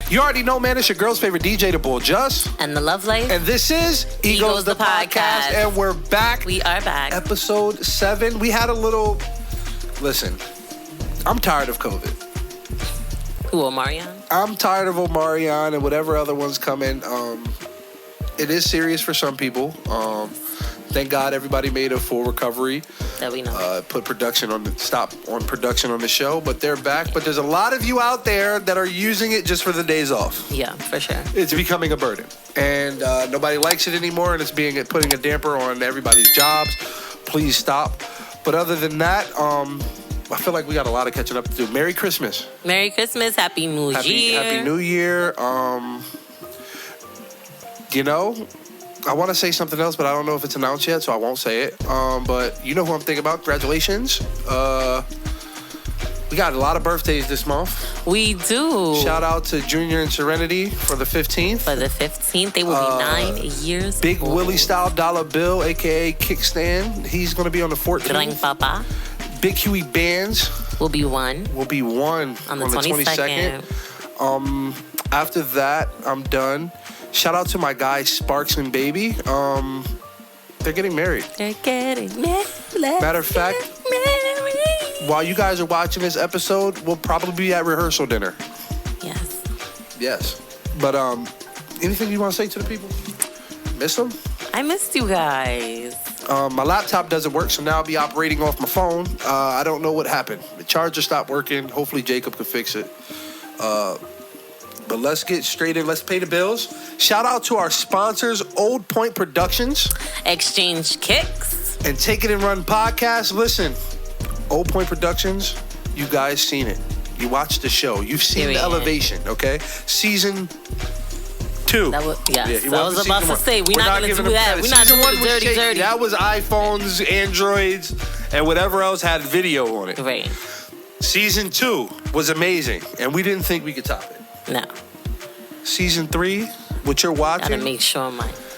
You already know, man, it's your girl's favorite DJ, the Bull Just. And the Love Life. And this is Egos the podcast. And we're back. We are back. Episode 7. We had a little... Listen, I'm tired of COVID. Who, Omarion? I'm tired of Omarion and whatever other ones come in. It is serious for some people. Thank God everybody made a full recovery. That we know. Put production on the show, but they're back. But there's a lot of you out there that are using it just for the days off. Yeah, for sure. It's becoming a burden, and nobody likes it anymore, and it's putting a damper on everybody's jobs. Please stop. But other than that, I feel like we got a lot of catching up to do. Merry Christmas. Merry Christmas. Happy New Year. Happy New Year. I want to say something else, but I don't know if it's announced yet, so I won't say it. But you know who I'm thinking about. Congratulations. We got a lot of birthdays this month. We do. Shout out to Junior and Serenity for the 15th. For the 15th. They will be 9 years Big old. Willie Style Dollar Bill, a.k.a. Kickstand. He's going to be on the 14th. Grandpapa. Big Huey Bands. Will be one. On the 22nd. After that, I'm done. Shout out to my guys, Sparks and Baby. They're getting married. Matter of fact, while you guys are watching this episode, we'll probably be at rehearsal dinner. Yes. But anything you want to say to the people? Miss them? I missed you guys. My laptop doesn't work, so now I'll be operating off my phone. I don't know what happened. The charger stopped working. Hopefully Jacob can fix it. But let's get straight in. Let's pay the bills. Shout out to our sponsors, Old Point Productions, Exchange Kicks, and Take It and Run Podcast. Listen, Old Point Productions, you guys seen it. You watched the show. You've seen the elevation, okay? Season 2. I was about to say, we're not going to do that. We're not doing the dirty. That was iPhones, Androids, and whatever else had video on it. Right. Season 2 was amazing, and we didn't think we could top it. No. Season 3, what you're watching, gotta make sure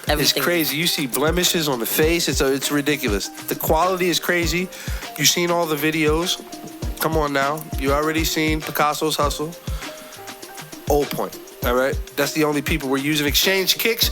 everything. It's crazy. You see blemishes on the face. It's ridiculous. The quality is crazy. You've seen all the videos. Come on now. You already seen Picasso's hustle. Old Point. All right? That's the only people we're using. Exchange Kicks.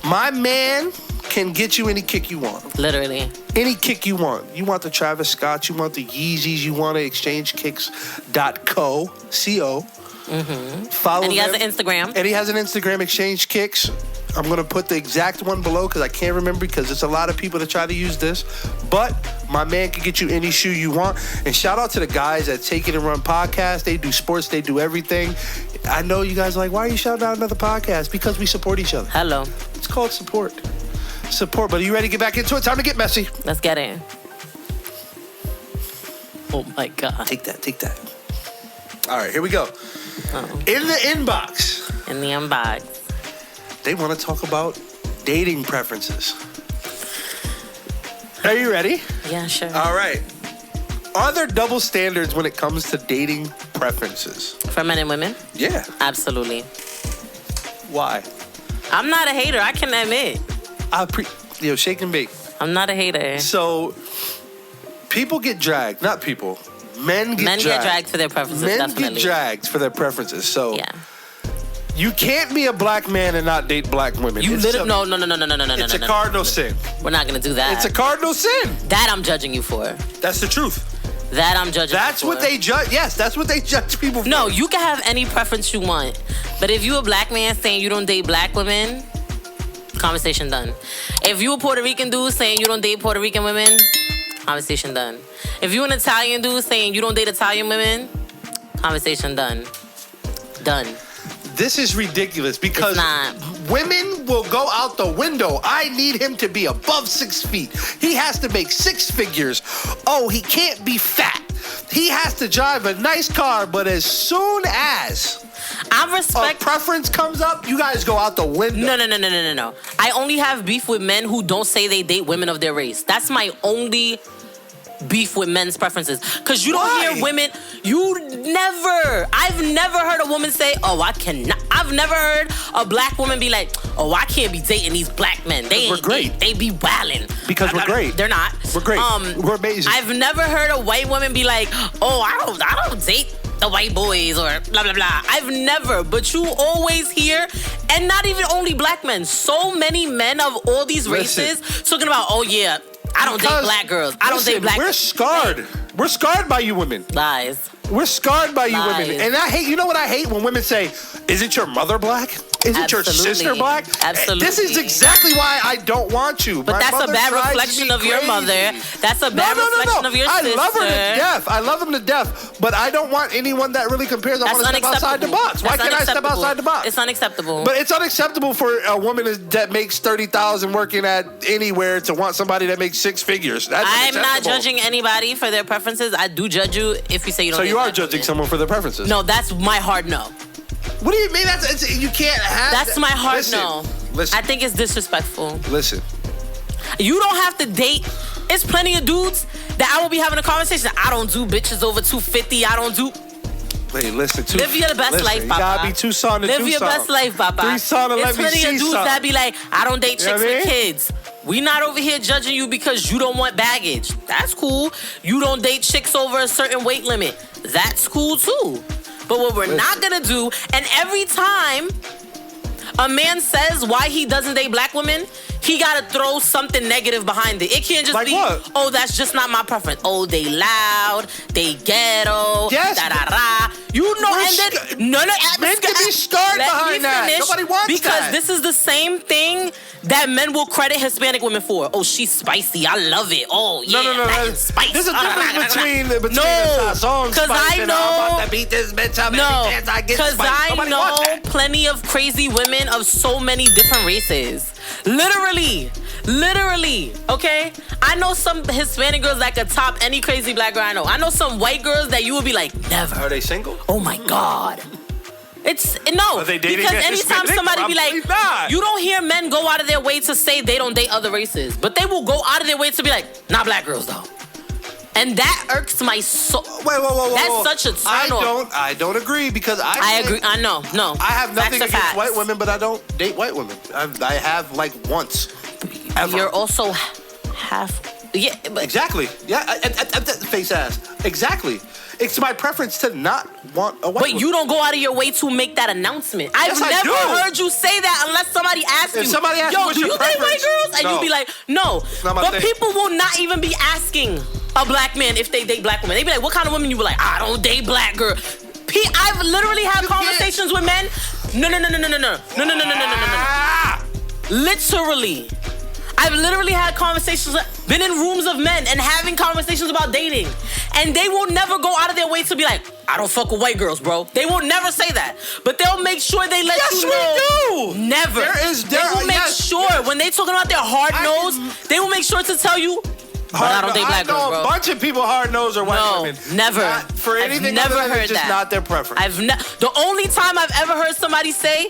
My man can get you any kick you want. Literally. Any kick you want. You want the Travis Scott. You want the Yeezys. You want to exchangekicks.co. C-O. Mm-hmm. Follow and he them. has an Instagram. And he has an Instagram, Exchange Kicks. I'm going to put the exact one below because I can't remember because it's a lot of people that try to use this. But my man can get you any shoe you want. And shout out to the guys at Take It and Run Podcast. They do sports. They do everything. I know you guys are like, why are you shouting out another podcast? Because we support each other. Hello. It's called support. Support. But are you ready to get back into it? Time to get messy. Let's get in. Oh, my God. Take that. All right, here we go. Uh-oh. In the inbox. They want to talk about dating preferences. Are you ready? Yeah, sure. All right. Are there double standards when it comes to dating preferences? For men and women? Yeah. Absolutely. Why? I'm not a hater. I can admit. Shake and bake. I'm not a hater. So, people get dragged. Not people. Men get dragged for their preferences, definitely. Get dragged for their preferences. So, yeah. You can't be a black man and not date black women. No. It's a cardinal sin. We're not going to do that. It's a cardinal sin. That I'm judging you for. That's the truth. That I'm judging you for. That's what they judge. Yes, that's what they judge people for. No, you can have any preference you want. But if you a black man saying you don't date black women, conversation done. If you a Puerto Rican dude saying you don't date Puerto Rican women, conversation done. If you an Italian dude saying you don't date Italian women, conversation done. Done. This is ridiculous because women will go out the window. I need him to be above 6 feet. He has to make 6 figures. Oh, he can't be fat. He has to drive a nice car, but as soon as a preference comes up, you guys go out the window. No. I only have beef with men who don't say they date women of their race. That's my only beef with men's preferences. Because you don't hear women, I've never heard a woman say, oh, I cannot. I've never heard a black woman be like, oh, I can't be dating these black men. We're great. They be wilding. Because we're great. They're not. We're great. We're amazing. I've never heard a white woman be like, oh, I don't date the white boys or blah, blah, blah. I've never, but you always hear, and not even only black men, so many men of all these races talking about, oh yeah, I don't date black girls. I don't date black girls. We're scarred. We're scarred by you women. Lies. We're scarred by you women. And I hate, you know what I hate? When women say, isn't your mother black? Isn't your sister black? Absolutely. This is exactly why I don't want you. But that's a bad reflection of your mother. That's a bad reflection of your sister. I love her to death. I love them to death. But I don't want anyone that really compares. I want to step outside the box. Why can't I step outside the box? It's unacceptable. But it's unacceptable for a woman that makes $30,000 working at anywhere to want somebody that makes six figures. I'm not judging anybody for their preferences. I do judge you if you say you don't. So you are judging someone for their preferences? No, that's my hard no. What do you mean? You can't have. That's my hard no. Listen. I think it's disrespectful. Listen. You don't have to date. It's plenty of dudes that I will be having a conversation. I don't do bitches over 250. I don't do. Wait, listen. Live your best life, Papa. You gotta be Tucson to Live Tucson. your best life, Papa. Tucson to let me see It's plenty of dudes that be like, I don't date chicks with kids. We not over here judging you because you don't want baggage. That's cool. You don't date chicks over a certain weight limit. That's cool too. But what we're not gonna do, and every time a man says why he doesn't date black women, he gotta throw something negative behind it. It can't just like be, what? oh, that's just not my preference. Oh, they loud, they ghetto, yes, da-da-da. You know, and then, no, men can be scarred behind that. Nobody wants because that. This is the same thing that men will credit Hispanic women for. Oh, she's spicy. I love it. Oh, yeah, no. Spice. There's a difference between the song because I know. I'm about to beat this bitch up every chance I get because I know plenty of crazy women of so many different races. Literally, okay? I know some Hispanic girls that could top any crazy black girl I know. I know some white girls that you would be like, never. Are they single? Oh my God. It's no. Are they dating because anytime somebody be like, not. You don't hear men go out of their way to say they don't date other races, but they will go out of their way to be like, not black girls though. And that irks my soul. Whoa. That's such a turn off. I don't agree because I agree. I know. No. I have nothing Facts against white women, but I don't date white women. I have like once. Ever. You're also half. Yeah. But exactly. Yeah. Face ass. Exactly. It's my preference to not want a white woman. But you don't go out of your way to make that announcement. I've never heard you say that unless somebody asks you. If somebody asks you, what's your preference? Do you date white girls? And you be like, no. But people will not even be asking a black man if they date black women. They be like, what kind of women? You be like, I don't date black girl. I've literally had conversations with men. No. Literally. I've literally had conversations, been in rooms of men and having conversations about dating. And they will never go out of their way to be like, I don't fuck with white girls, bro. They will never say that. But they'll make sure they let you know. Yes, we do. Never. They will make sure. When they talking about their hard nose, they will make sure to tell you, but I don't date black girls, bro. A bunch of people hard nose are white women. Never. Not for anything I've never other than heard just that. not their preference. The only time I've ever heard somebody say,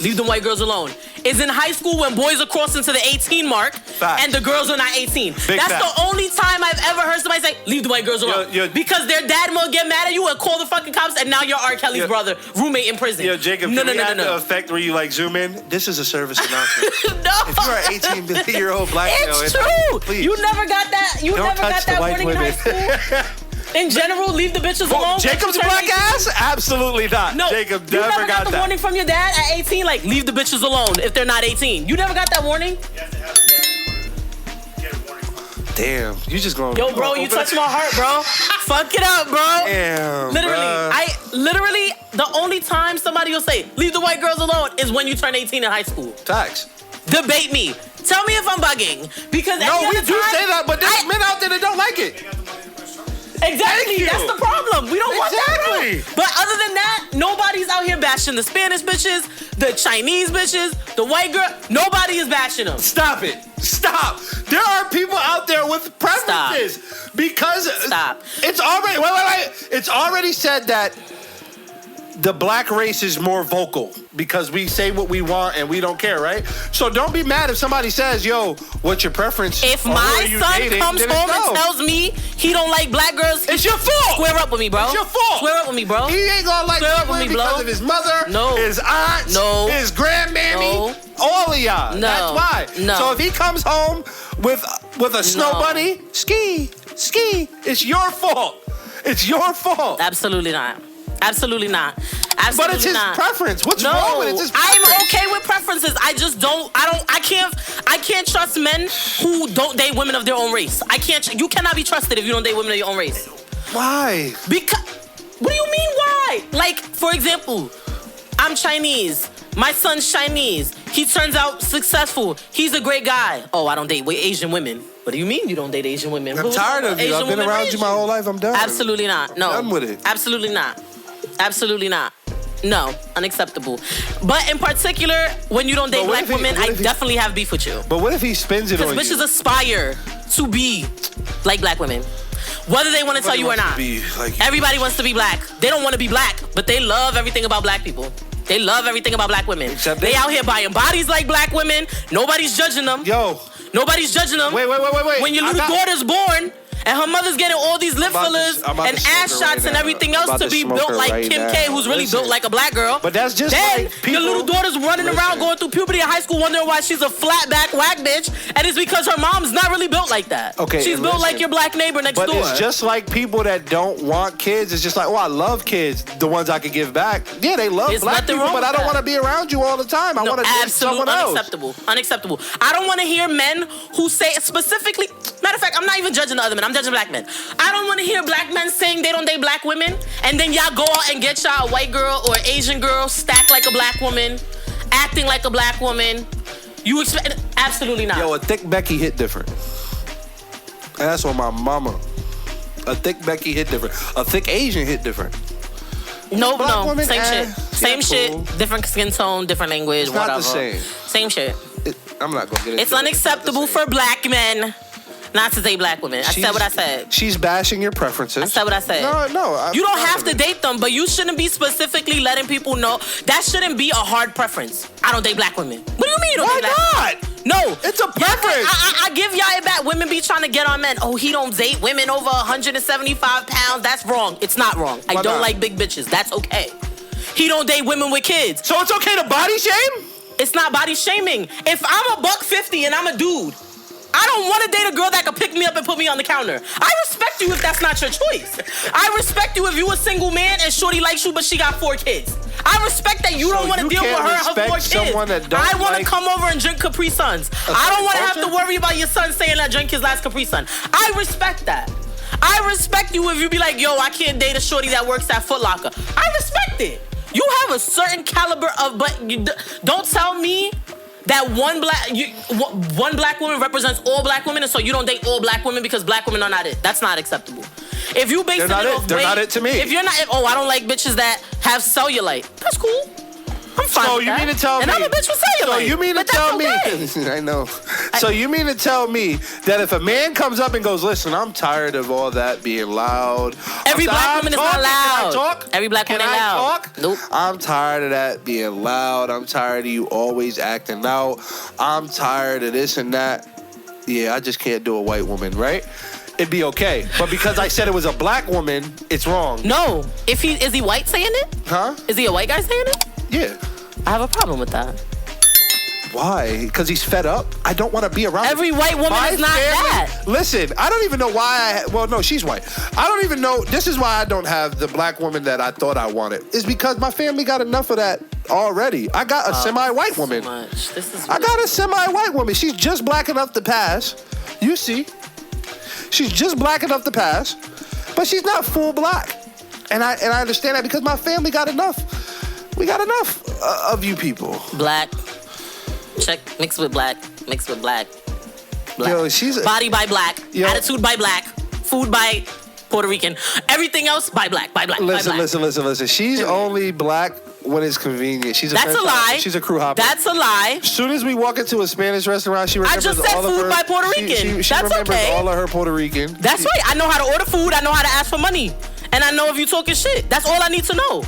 leave them white girls alone, is in high school when boys are crossing to the 18 mark and the girls are not 18. That's the only time I've ever heard somebody say, leave the white girls alone. Because their dad will get mad at you and call the fucking cops and now you're R. Kelly's brother, roommate in prison. Yo, Jacob, no. The effect where you like zoom in? This is a service announcement. No. If you're an 18-year-old black male, it's true. Please. You never got that. You never got that warning in high school. In general, leave the bitches alone. Jacob's black ass? Absolutely not. No, Jacob you never never got the warning from your dad at 18, like, leave the bitches alone if they're not 18. You never got that warning? You have to have a get a warning. Damn, you just going. Yo, bro, you touched my heart, bro. Fuck it up, bro. Damn. Literally, the only time somebody will say, leave the white girls alone is when you turn 18 in high school. Facts. Debate me. Tell me if I'm bugging. Because no, we do say that, but there's men out there that don't like it. Exactly, that's the problem. We don't want that. Exactly. But other than that, nobody's out here bashing the Spanish bitches, the Chinese bitches, the white girl. Nobody is bashing them. Stop it. Stop. There are people out there with preferences. Because it's already It's already said that the black race is more vocal because we say what we want and we don't care, right? So don't be mad if somebody says, yo, what's your preference? If my son comes home and tells me he don't like black girls, it's your fault. Square up with me, bro. It's your fault. Square up with me, bro. He ain't gonna like black women because of his mother, his aunt, his grandmammy, all of y'all. No. That's why. No. So if he comes home with a snow bunny, ski, it's your fault. It's your fault. Absolutely not. Absolutely not. Absolutely But it's his not. preference. What's wrong with it? It's his preference. I'm okay with preferences. I just don't. I can't trust men who don't date women of their own race. I can't. You cannot be trusted if you don't date women of your own race. Why? Because. What do you mean? Why? Like, for example, I'm Chinese. My son's Chinese. He turns out successful. He's a great guy. Oh, I don't date Asian women. What do you mean you don't date Asian women? I'm tired of you. I've been around you my whole life. I'm done. Absolutely not. No. I'm done with it. Absolutely not. Absolutely not. No, unacceptable. But in particular, when you don't date black women, I definitely have beef with you. But what if he spins it on you? Because bitches aspire to be like black women. Whether they want to tell you or not. Everybody wants to be black. They don't want to be black, but they love everything about black people. They love everything about black women. Except they out here buying bodies like black women. Nobody's judging them. Yo. Nobody's judging them. Wait. When your little daughter's born, and her mother's getting all these lip fillers and ass shots and everything else to be built like Kim K, who's really built like a black girl. But that's just then like people. Your little daughter's running around going through puberty in high school wondering why she's a flat back whack bitch, and it's because her mom's not really built like that. Okay, she's built like your black neighbor next door. But it's just like people that don't want kids. It's just like, oh, I love kids, the ones I could give back. Yeah, they love black people, but I don't want to be around you all the time. I want to date someone else. Unacceptable. I don't want to hear men who say specifically. Matter of fact, I'm not even judging the other men. I'm judging black men. I don't want to hear black men saying they don't date black women, and then y'all go out and get y'all a white girl or Asian girl stacked like a black woman, acting like a black woman. You expect? Absolutely not. Yo, a thick Becky hit different. That's on my mama. A thick Becky hit different. A thick Asian hit different. No, same shit. Same shit. Different skin tone, different language, whatever. Not the same. Same shit. I'm not gonna get it. It's unacceptable for black men not to date black women. I said what I said. She's bashing your preferences. I said what I said. No. You don't have to date them, but you shouldn't be specifically letting people know. That shouldn't be a hard preference. I don't date black women. What do you mean you don't date black women? No. It's a preference. I give y'all it back. Women be trying to get on men. Oh, he don't date women over 175 pounds. That's wrong. It's not wrong. I don't like big bitches. That's okay. He don't date women with kids. So it's okay to body shame? It's not body shaming. If I'm $150 and I'm a dude, I don't want to date a girl that can pick me up and put me on the counter. I respect you if that's not your choice. I respect you if you a single man and shorty likes you, but she got 4 kids. I respect that you don't want to deal with her 4 kids. I want to come over and drink Capri Suns. I don't want to have to worry about your son saying that drink his last Capri Sun. I respect that. I respect you if you be like, yo, I can't date a shorty that works at Foot Locker. I respect it. You have a certain caliber of, but don't tell me that one black woman represents all black women, and so you don't date all black women because black women are not it. That's not acceptable. If you base it off weight, they're not it to me. If you're not, I don't like bitches that have cellulite. That's cool. I'm fine. So you mean to tell me? And I'm a bitch with cellulite. So you mean to tell me? I know. So you mean to tell me that if a man comes up and goes, listen, I'm tired of all that being loud. Every black woman is not loud. Can I talk? Every black woman is loud. Talk? Nope. I'm tired of that being loud. I'm tired of you always acting out. I'm tired of this and that. Yeah, I just can't do a white woman, right? It'd be okay. But because I said it was a black woman, it's wrong. No. Is he white saying it? Huh? Is he a white guy saying it? Yeah. I have a problem with that. Why? Because he's fed up? I don't want to be around every white woman is not that. Listen, I don't even know why well, no, she's white. I don't even know. This is why I don't have the black woman that I thought I wanted. It's because my family got enough of that already. I got a semi-white woman. I got a semi-white woman. She's just black enough to pass. You see? She's just black enough to pass. But she's not full black. And I understand that because my family got enough. We got enough of you people. Black. Check. Mixed with black. Black. Yo, she's body by black. Yo. Attitude by black. Food by Puerto Rican. Everything else by black. Listen. She's only black when it's convenient. That's a lie. She's a crew hopper. That's a lie. As soon as we walk into a Spanish restaurant, she remembers all of her. I just said food by Puerto Rican. She remembers all of her Puerto Rican. That's right. I know how to order food. I know how to ask for money. And I know if you talking shit. That's all I need to know.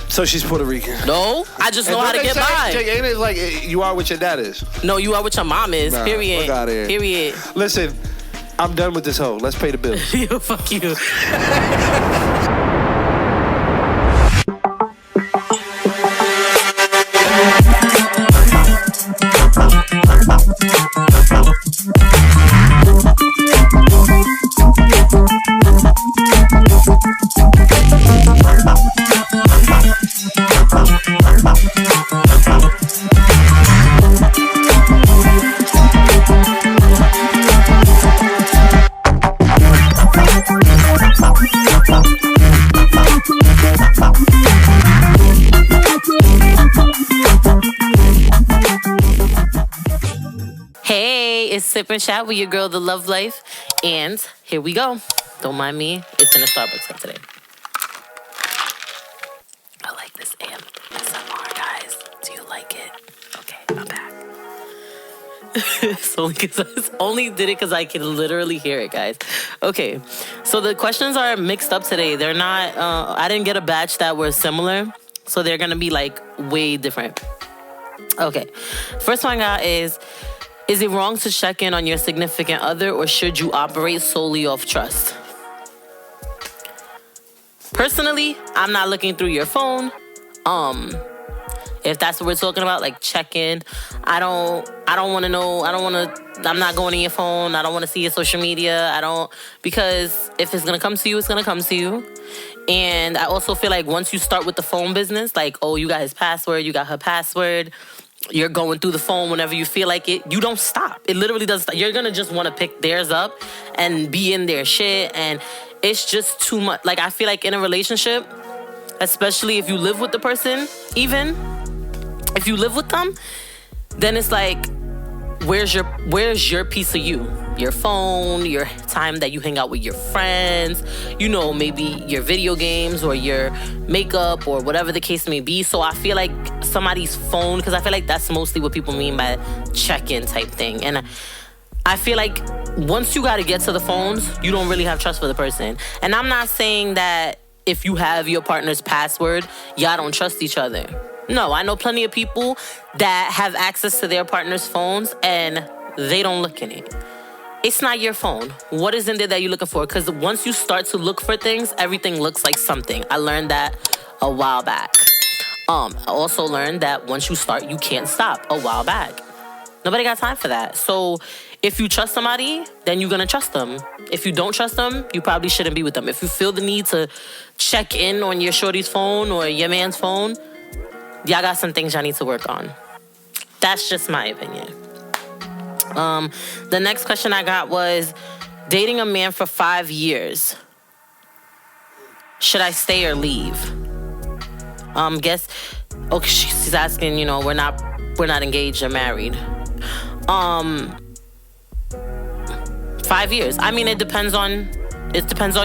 So she's Puerto Rican. No, I just know how to get by. Ain't it like you are what your dad is? No, you are what your mom is. Nah, period. Fuck out of here. Period. Listen, I'm done with this hoe. Let's pay the bills. Yo, fuck you. Sip and Chat with your girl, The Love Life. And here we go. Don't mind me. It's in a Starbucks cup today. I like this ASMR, guys. Do you like it? Okay, I'm back. It's only did it because I can literally hear it, guys. Okay, so the questions are mixed up today. They're not, I didn't get a batch that were similar, so they're going to be like way different. Okay, first one I got is it wrong to check in on your significant other, or should you operate solely off trust? Personally, I'm not looking through your phone. If that's what we're talking about, like check in, I don't want to know. I'm not going to your phone. I don't want to see your social media. Because if it's going to come to you, it's going to come to you. And I also feel like once you start with the phone business, like, oh, you got his password, you got her password, you're going through the phone whenever you feel like it, you don't stop. It literally doesn't stop. You're going to just want to pick theirs up and be in their shit. And it's just too much. Like, I feel like in a relationship, especially if you live with the person, even if you live with them, then it's like, where's your piece of you? Your phone, your time that you hang out with your friends, maybe your video games or your makeup or whatever the case may be. So I feel like somebody's phone, because I feel like that's mostly what people mean by check-in type thing. And I feel like once you got to get to the phones, you don't really have trust for the person. And I'm not saying that if you have your partner's password, y'all don't trust each other. No, I know plenty of people that have access to their partner's phones and they don't look in it. It's not your phone. What is in there that you're looking for? Because once you start to look for things, everything looks like something. I learned that a while back. I also learned that once you start, you can't stop a while back. Nobody got time for that. So if you trust somebody, then you're going to trust them. If you don't trust them, you probably shouldn't be with them. If you feel the need to check in on your shorty's phone or your man's phone, y'all got some things y'all need to work on. That's just my opinion. The next question I got was, dating a man for 5 years, should I stay or leave? She's asking, we're not engaged or married. 5 years. I mean, it depends on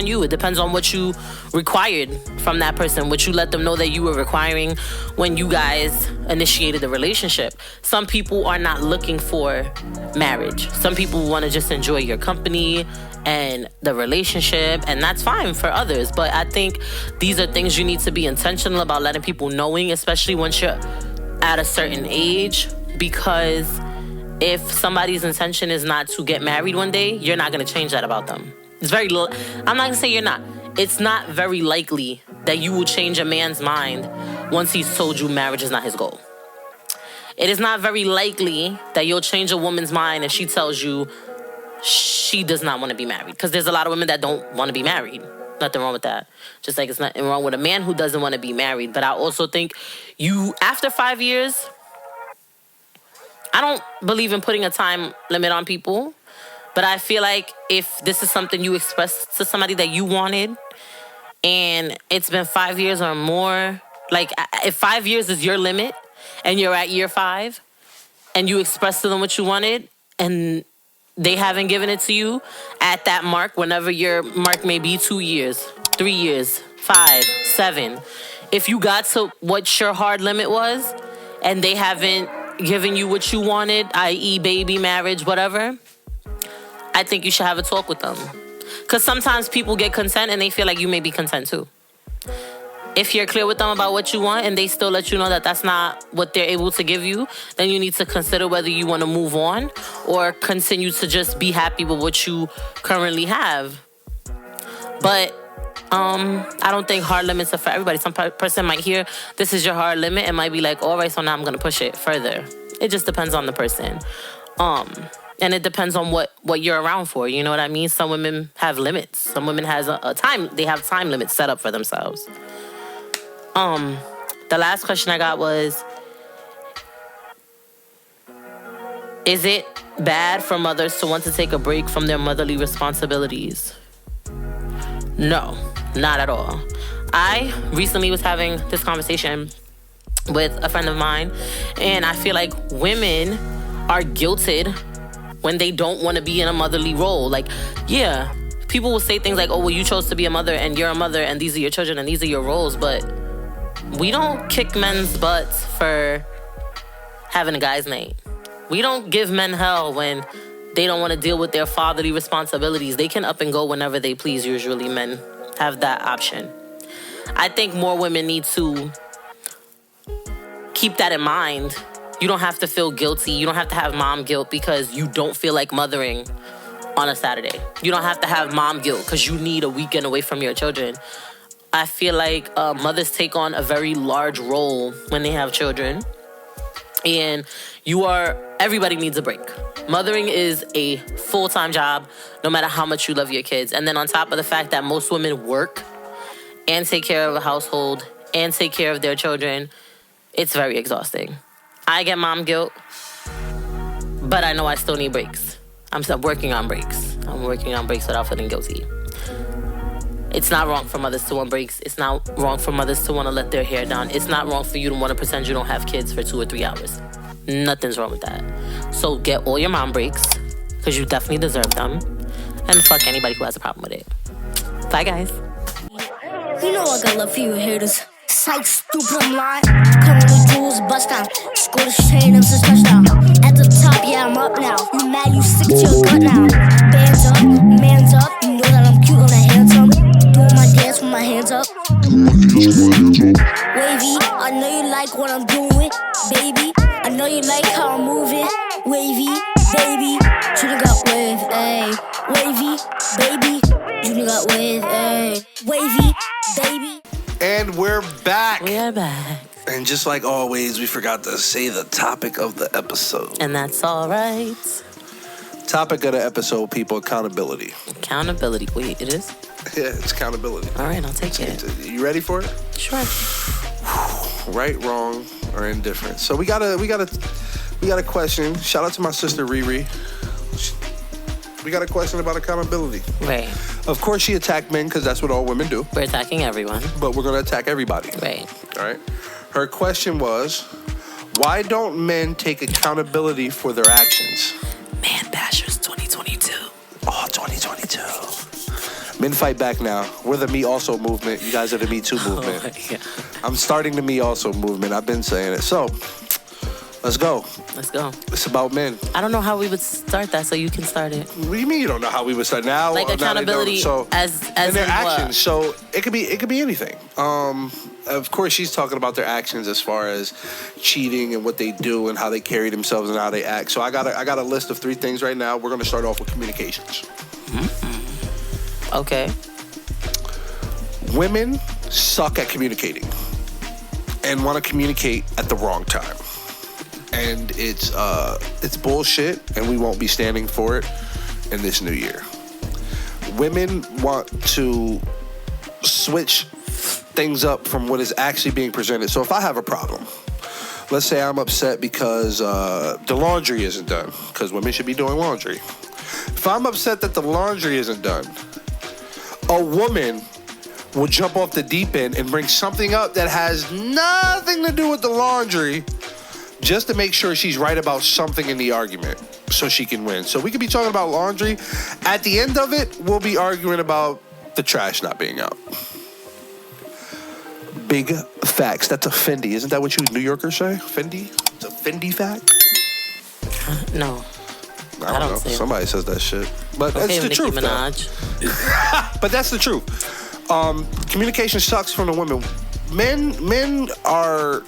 you. It depends on what you required from that person, what you let them know that you were requiring when you guys initiated the relationship. Some people are not looking for marriage. Some people want to just enjoy your company and the relationship, and that's fine for others. But I think these are things you need to be intentional about letting people knowing, especially once you're at a certain age, because if somebody's intention is not to get married one day, you're not going to change that about them. I'm not going to say you're not. It's not very likely that you will change a man's mind once he's told you marriage is not his goal. It is not very likely that you'll change a woman's mind if she tells you she does not want to be married. Because there's a lot of women that don't want to be married. Nothing wrong with that. Just like it's nothing wrong with a man who doesn't want to be married. But I also think after 5 years, I don't believe in putting a time limit on people. But I feel like if this is something you expressed to somebody that you wanted, and it's been 5 years or more, like if 5 years is your limit and you're at year 5 and you express to them what you wanted and they haven't given it to you at that mark, whenever your mark may be 2 years, 3 years, 5, 7, if you got to what your hard limit was and they haven't given you what you wanted, i.e. baby, marriage, whatever, I think you should have a talk with them. Because sometimes people get content and they feel like you may be content too. If you're clear with them about what you want and they still let you know that that's not what they're able to give you, then you need to consider whether you want to move on or continue to just be happy with what you currently have. But I don't think hard limits are for everybody. Some person might hear this is your hard limit and might be like, all right, so now I'm going to push it further. It just depends on the person. And it depends on what you're around for. You know what I mean? Some women have limits. Some women has a time. They have time limits set up for themselves. The last question I got was, is it bad for mothers to want to take a break from their motherly responsibilities? No, not at all. I recently was having this conversation with a friend of mine, and I feel like women are guilted when they don't want to be in a motherly role. Like, yeah, people will say things like, oh, well, you chose to be a mother and you're a mother and these are your children and these are your roles. But we don't kick men's butts for having a guy's name. We don't give men hell when they don't want to deal with their fatherly responsibilities. They can up and go whenever they please. Usually men have that option. I think more women need to keep that in mind. You don't have to feel guilty. You don't have to have mom guilt because you don't feel like mothering on a Saturday. You don't have to have mom guilt because you need a weekend away from your children. I feel like mothers take on a very large role when they have children. And everybody needs a break. Mothering is a full-time job, no matter how much you love your kids. And then on top of the fact that most women work and take care of a household and take care of their children, it's very exhausting. I get mom guilt, but I know I still need breaks. I'm still working on breaks. I'm working on breaks without feeling guilty. It's not wrong for mothers to want breaks. It's not wrong for mothers to want to let their hair down. It's not wrong for you to want to pretend you don't have kids for 2 or 3 hours. Nothing's wrong with that. So get all your mom breaks, because you definitely deserve them. And fuck anybody who has a problem with it. Bye, guys. You know I got love for you haters. Psych, stupid, I'm lying. Come with jewels, bust down. Score the chain, I'm just touchdown. At the top, yeah, I'm up now. You mad, you sick to your gut now. Bands up, man's up. You know that I'm cute and I handsome. Doing my dance with my hands up. Wavy, I know you like what I'm doing, baby. I know you like how I'm moving. Wavy, baby. Junior got wave, ayy. Wavy, baby. Junior got wave, ayy. Wavy, baby. And we're back. We are back. And just like always, we forgot to say the topic of the episode. And that's all right. Topic of the episode, people, accountability. Accountability. Wait, it is? Yeah, it's accountability. All right, I'll take it. You ready for it? Sure. Right, wrong, or indifferent. So we got a question. Shout out to my sister Riri. We got a question about accountability. Right. Of course, she attacked men because that's what all women do. We're attacking everyone. But we're going to attack everybody. Right. All right. Her question was, why don't men take accountability for their actions? Man Bashers 2022. Oh, 2022. Men fight back now. We're the Me Also movement. You guys are the Me Too movement. Oh, yeah. I'm starting the Me Also movement. I've been saying it. So, let's go. Let's go. It's about men. I don't know how we would start that, so you can start it. What do you mean you don't know how we would start now? Like accountability as in their in actions. what? So it could be anything. Of course, she's talking about their actions as far as cheating and what they do and how they carry themselves and how they act. So I got a list of 3 things right now. We're going to start off with communications. Okay. Women suck at communicating and want to communicate at the wrong time. And it's bullshit, and we won't be standing for it in this new year. Women want to switch things up from what is actually being presented. So if I have a problem, let's say I'm upset because the laundry isn't done, because women should be doing laundry. If I'm upset that the laundry isn't done, a woman will jump off the deep end and bring something up that has nothing to do with the laundry, just to make sure she's right about something in the argument so she can win. So we could be talking about laundry. At the end of it, we'll be arguing about the trash not being out. Big facts. That's a Fendi. Isn't that what you New Yorkers say? Fendi? It's a Fendi fact? No. I don't know. Somebody says that shit. But okay, that's the Nicki truth. Minaj. But that's the truth. Communication sucks from the women. Men are...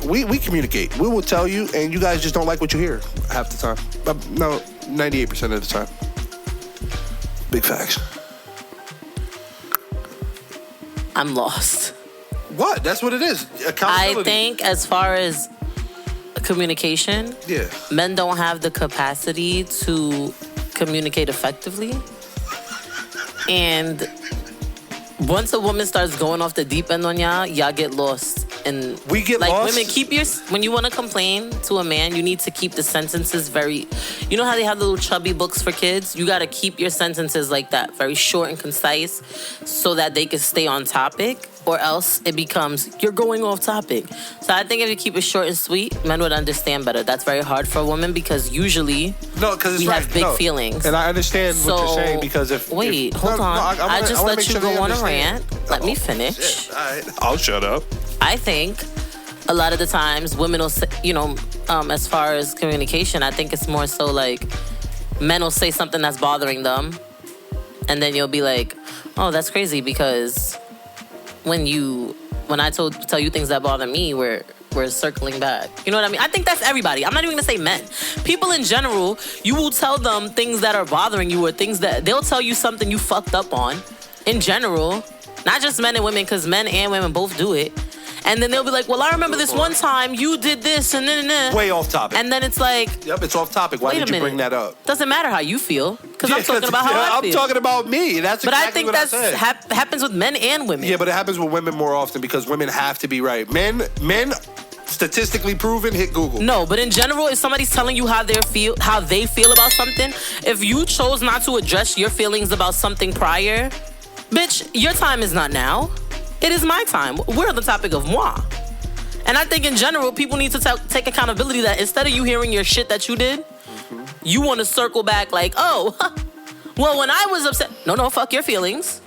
We communicate. We will tell you, and you guys just don't like what you hear half the time. No, 98% of the time. Big facts. I'm lost. What? That's what it is. Accountability. I think as far as communication, yeah, men don't have the capacity to communicate effectively. And once a woman starts going off the deep end on y'all get lost. And we get like lost. women, when you want to complain to a man, you need to keep the sentences very. You know how they have the little chubby books for kids? You got to keep your sentences like that, very short and concise, so that they can stay on topic. Or else it becomes, you're going off topic. So I think if you keep it short and sweet, men would understand better. That's very hard for a woman because usually we have big feelings. And I understand what you're saying because if... Hold on. I just let you go on a rant. Let me finish. Shit. All right. I'll shut up. I think a lot of the times women will say, as far as communication, I think it's more so like men will say something that's bothering them. And then you'll be like, oh, that's crazy because... When I tell you things that bother me, we're circling back. You know what I mean? I think that's everybody. I'm not even gonna say men. People in general, you will tell them things that are bothering you or things that they'll tell you something you fucked up on. In general, not just men and women, because men and women both do it. And then they'll be like, well, I remember this one time you did this and then. Way off topic. And then it's like... Yep, it's off topic. Why did you bring that up? Doesn't matter how you feel. Because I'm talking about how I feel. I'm talking about me. That's exactly what I said. But I think that happens with men and women. Yeah, but it happens with women more often because women have to be right. Men, statistically proven, hit Google. No, but in general, if somebody's telling you how they feel about something, if you chose not to address your feelings about something prior, bitch, your time is not now. It is my time. We're on the topic of moi. And I think in general, people need to take accountability that instead of you hearing your shit that you did, you want to circle back like, oh, well, when I was upset. No, fuck your feelings.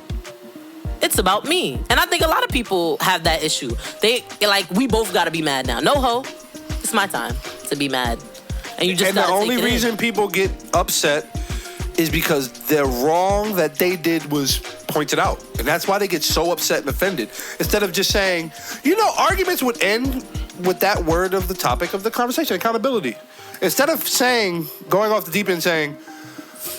It's about me. And I think a lot of people have that issue. We both got to be mad now. No, ho. It's my time to be mad. And you just the only reason people get upset is because the wrong that they did was pointed out. And that's why they get so upset and offended. Instead of just saying, arguments would end with that word of the topic of the conversation, accountability. Instead of going off the deep end saying,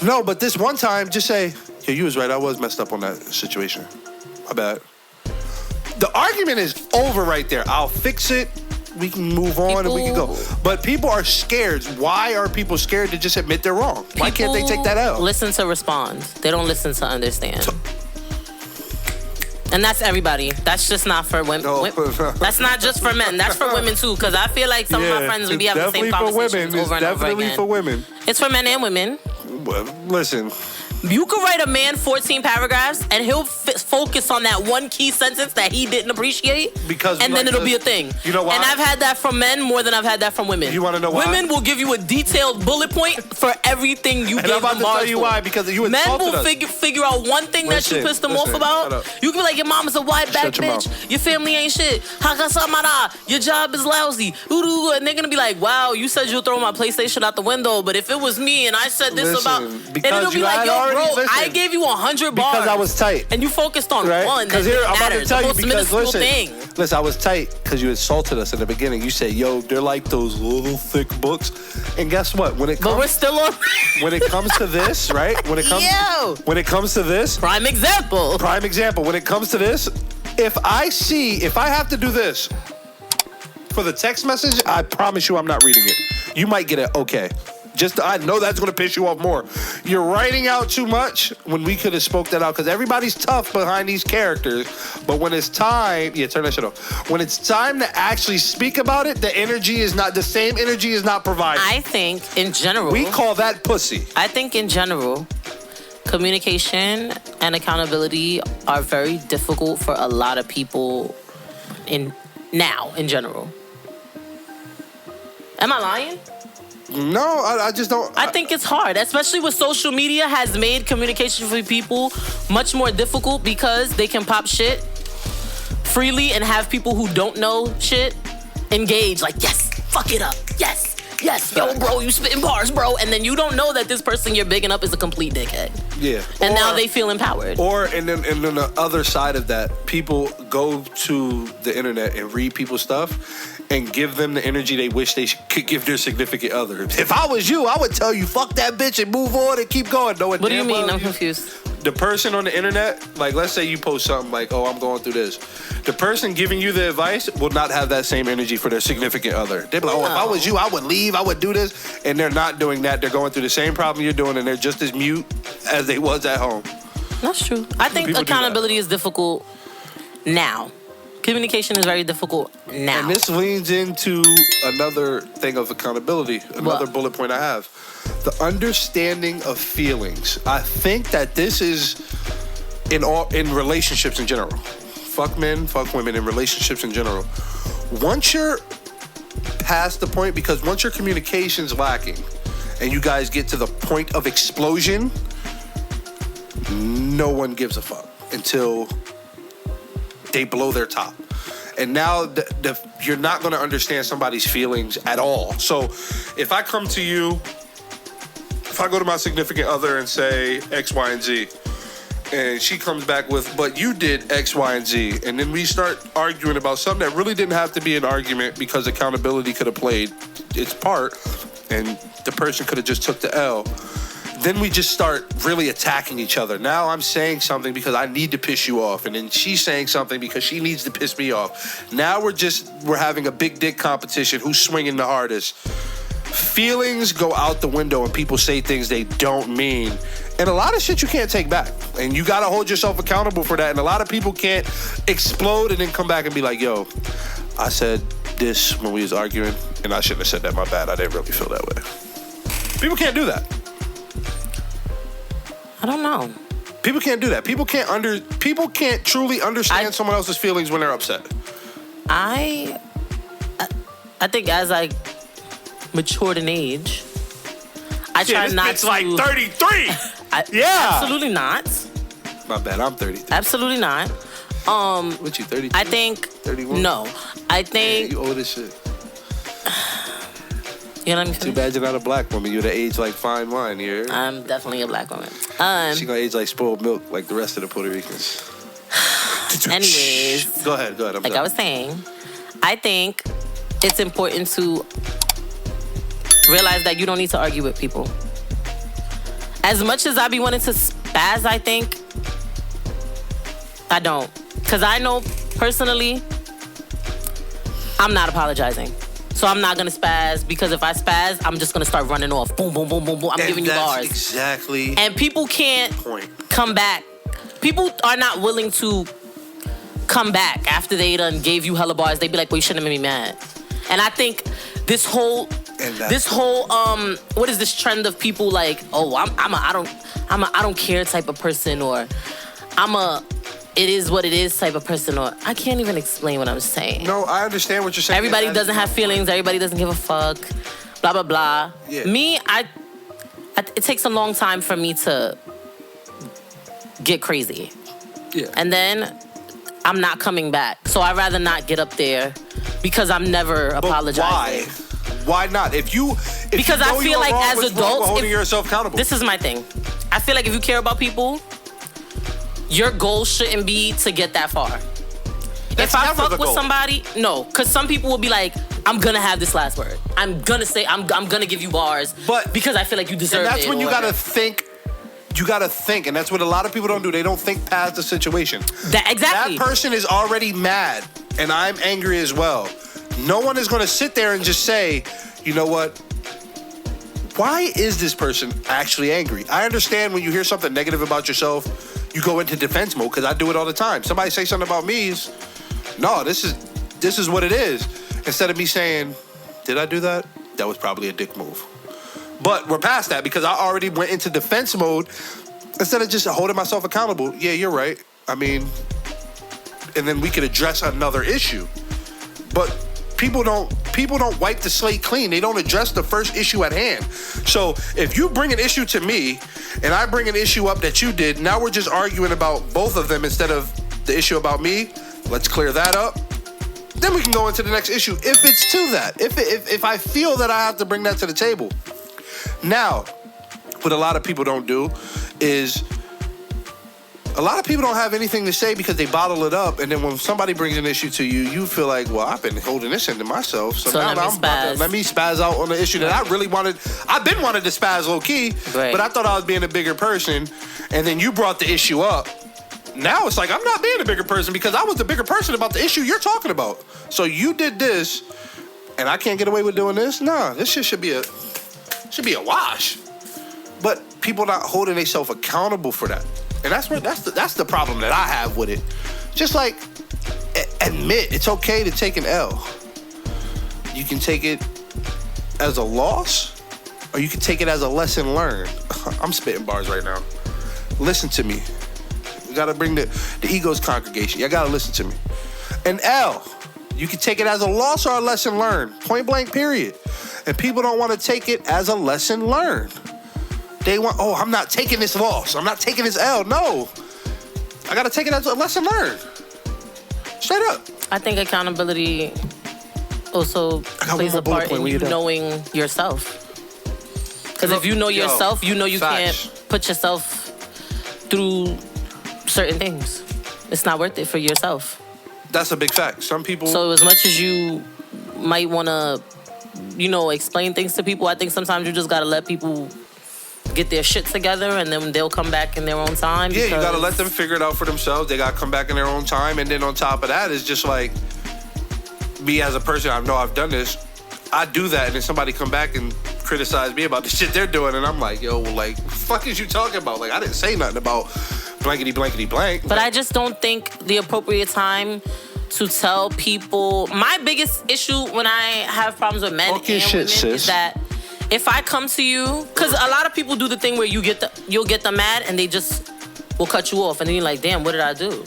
no, but this one time, just say, yeah, you was right. I was messed up on that situation. My bad. The argument is over right there. I'll fix it. We can move on and we can go. But people are scared. Why are people scared to just admit they're wrong? Why can't they take that out? Listen to respond. They don't listen to understand. And that's everybody. That's just not for women. No. That's not just for men. That's for women too. Because I feel like some of my friends, we be having the same conversations over and over again. Definitely for women. It's for men and women. Well, listen. You could write a man 14 paragraphs and he'll focus on that one key sentence that he didn't appreciate. And then it'll be a thing. You know why? And I've had that from men more than I've had that from women. You want to know why? Women will give you a detailed bullet point for everything you gave them. I'm about to tell you why, because you insulted us. Men will figure out one thing that you pissed them off about. You can be like, your mom is a white back bitch. Your family ain't shit. Your job is lousy. And they're going to be like, wow, you said you'll throw my PlayStation out the window, but if it was me and I said this about... And it'll be like, yo, bro, I gave you 100 bars. Because I was tight. And you focused on one. Because here, I'm about to tell you, because listen, I was tight because you insulted us in the beginning. You said, yo, they're like those little thick books. And guess what? But we're still on... When it comes to this, right? When it comes to this... Prime example. When it comes to this, if I have to do this for the text message, I promise you I'm not reading it. You might get it okay. I know that's going to piss you off more. You're writing out too much when we could have spoke that out because everybody's tough behind these characters. But when it's time, turn that shit off. When it's time to actually speak about it, the same energy is not provided. I think in general, we call that pussy. I think in general, communication and accountability are very difficult for a lot of people in general. Am I lying? No, I just don't. I think it's hard, especially with social media has made communication for people much more difficult because they can pop shit freely and have people who don't know shit engage like, yes, fuck it up, yes, yo, bro, you spitting bars, bro, and then you don't know that this person you're bigging up is a complete dickhead. Yeah. And now they feel empowered. And then the other side of that, people go to the internet and read people's stuff and give them the energy they wish they could give their significant other. If I was you, I would tell you, fuck that bitch and move on and keep going. What do you mean? I'm confused. The person on the internet, like let's say you post something like, oh, I'm going through this. The person giving you the advice will not have that same energy for their significant other. They'd be like, if I was you, I would leave, I would do this. And they're not doing that. They're going through the same problem you're doing and they're just as mute as they was at home. That's true. I think People do accountability is difficult now. Communication is very difficult now. And this leans into another thing of accountability, another bullet point I have. The understanding of feelings. I think that this is in relationships in general. Fuck men, fuck women, in relationships in general. Once you're past the point, because once your communication's lacking and you guys get to the point of explosion, no one gives a fuck until they blow their top. And now you're not going to understand somebody's feelings at all. So if I come to you, if I go to my significant other and say X, Y, and Z, and she comes back with, but you did X, Y, and Z, and then we start arguing about something that really didn't have to be an argument because accountability could have played its part and the person could have just took the L. Then we just start really attacking each other. Now I'm saying something because I need to piss you off, and then she's saying something because she needs to piss me off. Now we're having a big dick competition. Who's swinging the hardest? Feelings go out the window, and people say things they don't mean, and a lot of shit you can't take back. And you gotta hold yourself accountable for that. And a lot of people can't explode and then come back and be like, "Yo, I said this when we was arguing, and I shouldn't have said that. My bad. I didn't really feel that way." People can't do that. I don't know. People can't do that. People can't truly understand someone else's feelings when they're upset. I think as I matured in age, I try not to. It's like 33. Absolutely not. My bad. I'm 33. Absolutely not. What you 32? I think 31. No. I think you old as shit. You know what I mean? Too bad you're not a black woman. You're the age like fine wine here. I'm definitely a black woman. She gonna age like spoiled milk, like the rest of the Puerto Ricans. Anyways, go ahead. Like I was saying, I think it's important to realize that you don't need to argue with people. As much as I be wanting to spaz, I think I don't, because I know personally, I'm not apologizing. So I'm not gonna spaz, because if I spaz, I'm just gonna start running off. Boom, boom, boom, boom, boom. I'm giving you bars. Exactly. And people can't come back. People are not willing to come back after they done gave you hella bars. They be like, well, you shouldn't have made me mad. And I think this whole what is this trend of people like, oh, I don't care type of person, or it is what it is type of person, or I can't even explain what I'm saying. No, I understand what you're saying. Everybody doesn't have feelings. Everybody doesn't give a fuck. Blah, blah, blah. Yeah. Me, it takes a long time for me to get crazy. Yeah. And then I'm not coming back. So I'd rather not get up there because I'm never apologizing. Why not? Because I feel like as adults, holding yourself accountable. This is my thing. I feel like if you care about people, your goal shouldn't be to get that far. If I fuck with somebody, no, because some people will be like, I'm gonna have this last word. I'm gonna give you bars, but because I feel like you deserve it. And that's when you gotta think. You gotta think, and that's what a lot of people don't do. They don't think past the situation. Exactly. That person is already mad, and I'm angry as well. No one is gonna sit there and just say, you know what? Why is this person actually angry? I understand when you hear something negative about yourself, you go into defense mode, because I do it all the time. Somebody say something about me, no, this is what it is. Instead of me saying, did I do that? That was probably a dick move. But we're past that, because I already went into defense mode instead of just holding myself accountable. Yeah, you're right. I mean, and then we could address another issue. But people don't wipe the slate clean. They don't address the first issue at hand. So if you bring an issue to me and I bring an issue up that you did, now we're just arguing about both of them instead of the issue about me. Let's clear that up. Then we can go into the next issue if it's to that. If I feel that I have to bring that to the table. Now, what a lot of people don't do is a lot of people don't have anything to say because they bottle it up, and then when somebody brings an issue to you, you feel like, well, I've been holding this into myself, so now let me spaz out on the issue that I really wanted. I've been wanting to spaz low key, but I thought I was being a bigger person, and then you brought the issue up. Now it's like I'm not being a bigger person because I was the bigger person about the issue you're talking about. So you did this, and I can't get away with doing this. Nah, this shit should be a wash. But people not holding themselves accountable for that. And that's the problem that I have with it. Just like, admit it's okay to take an L. You can take it as a loss, or you can take it as a lesson learned. I'm spitting bars right now. Listen to me. You gotta bring the ego's congregation. You gotta listen to me. An L, you can take it as a loss or a lesson learned. Point blank, period. And people don't want to take it as a lesson learned. They want, oh, I'm not taking this loss. I'm not taking this L. No. I gotta take it as a lesson learned. Straight up. I think accountability also plays a part in you knowing yourself. Because if you know yourself, you know you can't put yourself through certain things. It's not worth it for yourself. That's a big fact. Some people... So as much as you might want to, explain things to people, I think sometimes you just got to let people get their shit together and then they'll come back in their own time. Yeah, you got to let them figure it out for themselves. They got to come back in their own time. And then on top of that, it's just like, me as a person, I know I've done this. I do that and then somebody come back and criticize me about the shit they're doing. And I'm like, yo, like, what the fuck is you talking about? Like, I didn't say nothing about blankety blankety blank. But I just don't think the appropriate time to tell people... My biggest issue when I have problems with men and women is that if I come to you... Because a lot of people do the thing where you'll get them mad and they just will cut you off. And then you're like, damn, what did I do?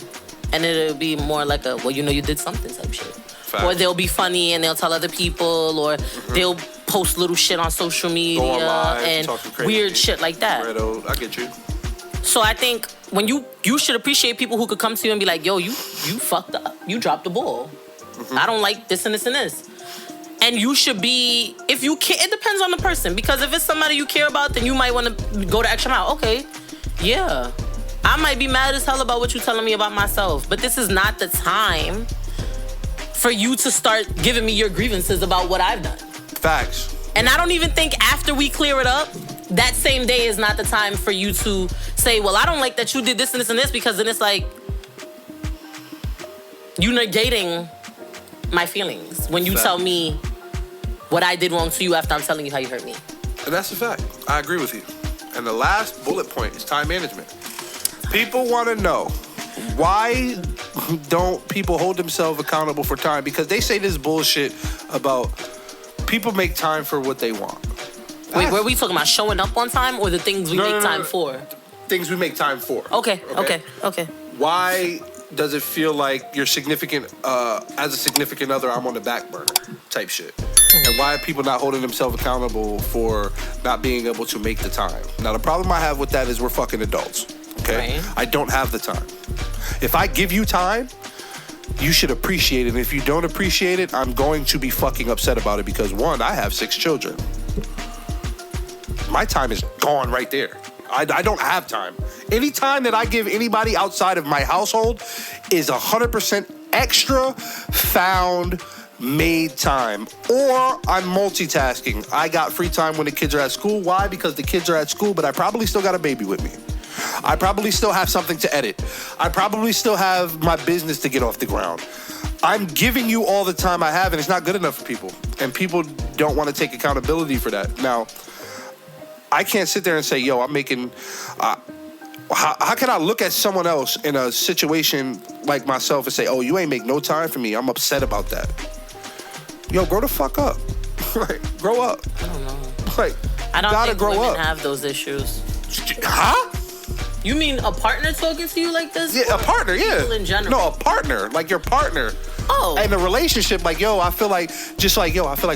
And it'll be more like a, well, you did something type shit. Fact. Or they'll be funny and they'll tell other people, or they'll post little shit on social media live, and weird shit like that. I get you. So I think when you should appreciate people who could come to you and be like, yo, you fucked up. You dropped the ball. I don't like this and this and this. And you should be, if you care, it depends on the person. Because if it's somebody you care about, then you might want to go the extra mile. Okay, yeah. I might be mad as hell about what you're telling me about myself. But this is not the time for you to start giving me your grievances about what I've done. Facts. And I don't even think after we clear it up, that same day is not the time for you to say, well, I don't like that you did this and this and this, because then it's like you negating my feelings when you tell me what I did wrong to you after I'm telling you how you hurt me. And that's a fact. I agree with you. And the last bullet point is time management. People want to know, why don't people hold themselves accountable for time? Because they say this bullshit about people make time for what they want. Wait, were we talking about showing up on time or the things we make time for? Things we make time for. Okay. Why does it feel like you're significant, as a significant other, I'm on the back burner type shit? And why are people not holding themselves accountable for not being able to make the time? Now, the problem I have with that is we're fucking adults, okay? Right. I don't have the time. If I give you time, you should appreciate it. And if you don't appreciate it, I'm going to be fucking upset about it because, one, I have 6 children. My time is gone right there. I don't have time. Any time that I give anybody outside of my household is 100% extra found made time. Or I'm multitasking. I got free time when the kids are at school. Why? Because the kids are at school, but I probably still got a baby with me. I probably still have something to edit. I probably still have my business to get off the ground. I'm giving you all the time I have, and it's not good enough for people. And people don't want to take accountability for that. Now, I can't sit there and say, yo, I'm making... how can I look at someone else in a situation like myself and say, oh, you ain't make no time for me? I'm upset about that. Yo, grow the fuck up. Like, grow up. I don't know. Like, I don't think women have those issues. Huh? You mean a partner talking to you like this? Yeah, a partner, yeah. People in general. No, a partner. Like your partner. Oh. And a relationship, like, yo, I feel like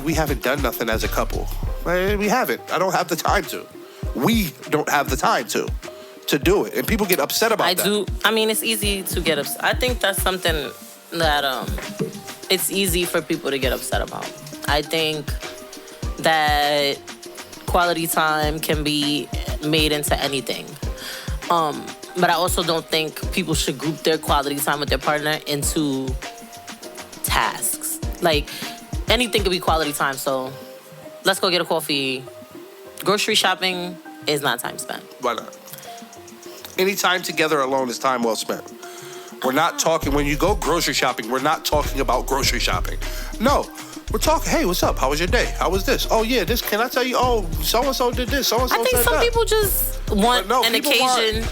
we haven't done nothing as a couple. Like, we haven't. I don't have the time to. We don't have the time to do it. And people get upset about that. I mean, it's easy to get upset. I think that's something that it's easy for people to get upset about. I think that quality time can be made into anything. But I also don't think people should group their quality time with their partner into tasks. Like, anything could be quality time. So let's go get a coffee. Grocery shopping is not time spent. Why not? Any time together alone is time well spent. We're not talking, when you go grocery shopping, we're not talking about grocery shopping. No, we're talking, hey, what's up? How was your day? How was this? Oh, yeah, this, can I tell you? Oh, so-and-so did this, so-and-so I think said some that. people just want an occasion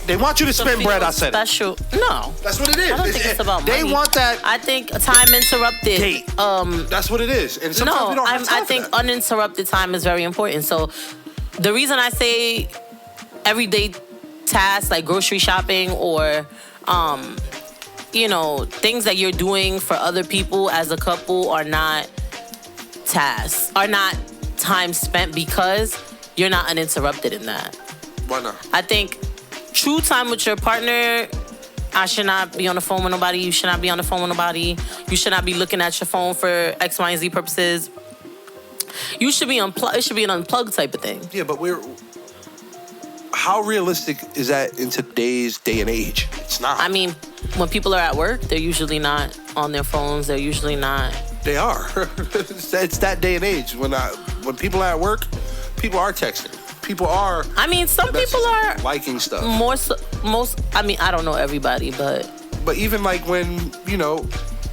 They want you to spend bread. I said special. No, that's what it is. I don't think it's about money. They want that. I think time interrupted. Date. That's what it is. And sometimes we don't have time I think for that. uninterrupted time is very important. So the reason I say everyday tasks like grocery shopping or things that you're doing for other people as a couple are not tasks, are not time spent because you're not uninterrupted in that. Why not? I think true time with your partner, I should not be on the phone with nobody. You should not be on the phone with nobody. You should not be looking at your phone for X, Y, and Z purposes. You should be unplugged. It should be an unplugged type of thing. Yeah, but how realistic is that in today's day and age? It's not. I mean, when people are at work, they're usually not on their phones. They're usually not. They are. It's that day and age. When people are at work, people are texting. People are. I mean, some people are liking stuff. Most. I mean, I don't know everybody, but even like when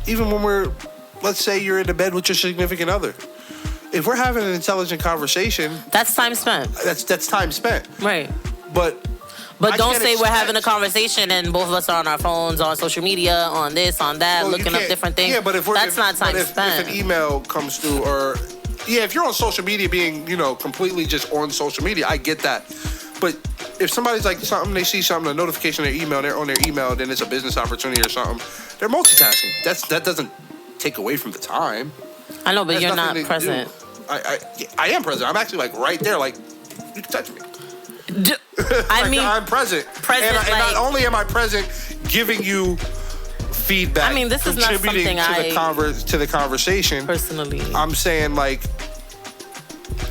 even when we're, let's say you're in the bed with your significant other. If we're having an intelligent conversation, that's time spent. That's time spent. Right. But don't say we're having a conversation and both of us are on our phones, on social media, on this, on that, looking up different things. Yeah, but that's not time spent. If an email comes through, or if you're on social media, being completely just on social media, I get that. But if somebody's like something, they see something, a notification on their email, they're on their email, then it's a business opportunity or something. They're multitasking. That doesn't take away from the time. I know, but you're not present. I am present. I'm actually like right there. Like you can touch me. I mean, I'm present. And not only am I present, giving you feedback. I mean, this is not something to the conversation. Personally, I'm saying like